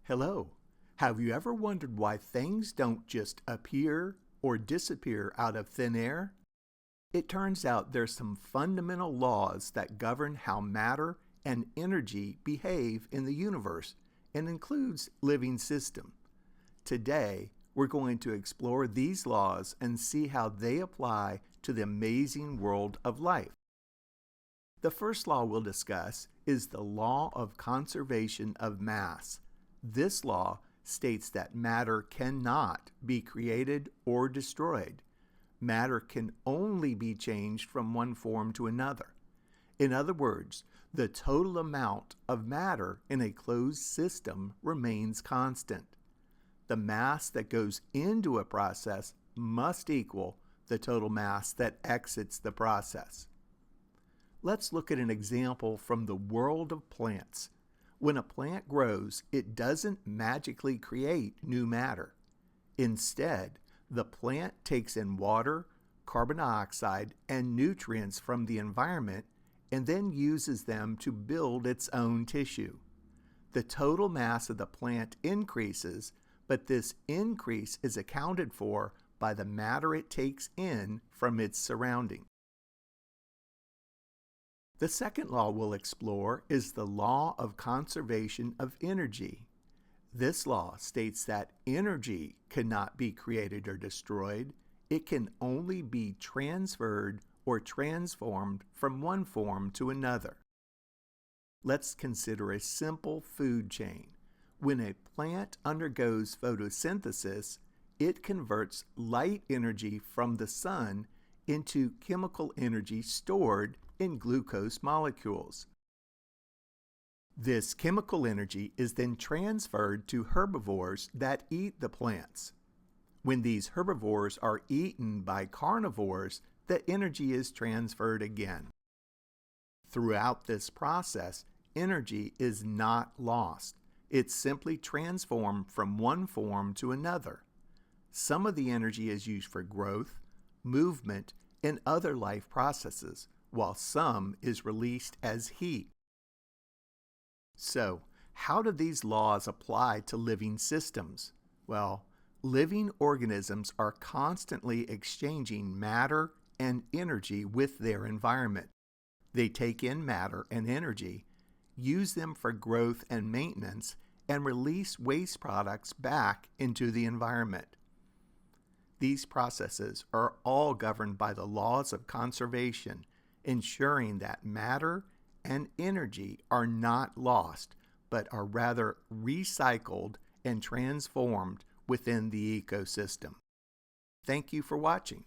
Hello. Have you ever wondered why things don't just appear or disappear out of thin air? It turns out there's some fundamental laws that govern how matter and energy behave in the universe and includes living systems. Today, we're going to explore these laws and see how they apply to the amazing world of life. The first law we'll discuss is the law of conservation of mass. This law states that matter cannot be created or destroyed. Matter can only be changed from one form to another. In other words, the total amount of matter in a closed system remains constant. The mass that goes into a process must equal the total mass that exits the process. Let's look at an example from the world of plants. When a plant grows, it doesn't magically create new matter. Instead, the plant takes in water, carbon dioxide, and nutrients from the environment and then uses them to build its own tissue. The total mass of the plant increases, but this increase is accounted for by the matter it takes in from its surroundings. The second law we'll explore is the law of conservation of energy. This law states that energy cannot be created or destroyed. It can only be transferred or transformed from one form to another. Let's consider a simple food chain. When a plant undergoes photosynthesis, it converts light energy from the sun into chemical energy stored in glucose molecules. This chemical energy is then transferred to herbivores that eat the plants. When these herbivores are eaten by carnivores, the energy is transferred again. Throughout this process, energy is not lost. It's simply transformed from one form to another. Some of the energy is used for growth, movement, and other life processes, while some is released as heat. So, how do these laws apply to living systems? Well, living organisms are constantly exchanging matter and energy with their environment. They take in matter and energy, use them for growth and maintenance, and release waste products back into the environment. These processes are all governed by the laws of conservation, ensuring that matter and energy are not lost, but are rather recycled and transformed within the ecosystem. Thank you for watching.